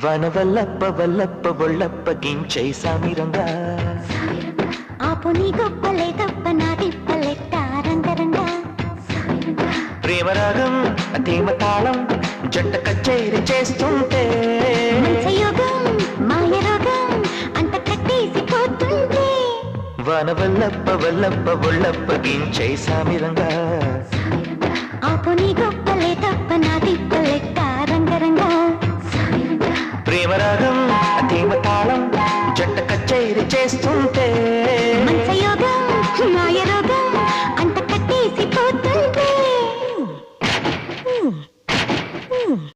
వనవల్లప్ప వల్లప్ప బొళ్ళప్ప గించై సామిరంగా ఆపు నీ గొప్పలే తప్ప నా తిప్పలెట్ట రంగరంగా ప్రేమరాగం అతీమ తాళం జంట కచేరి చేస్తుంటే మంచయోగం మాయ రోగం అంత కట్టేసిపోతుంటే వనవల్లప్ప వల్లప్ప బొళ్ళప్ప గించై సామిరంగా ఆపు నీ గొప్ప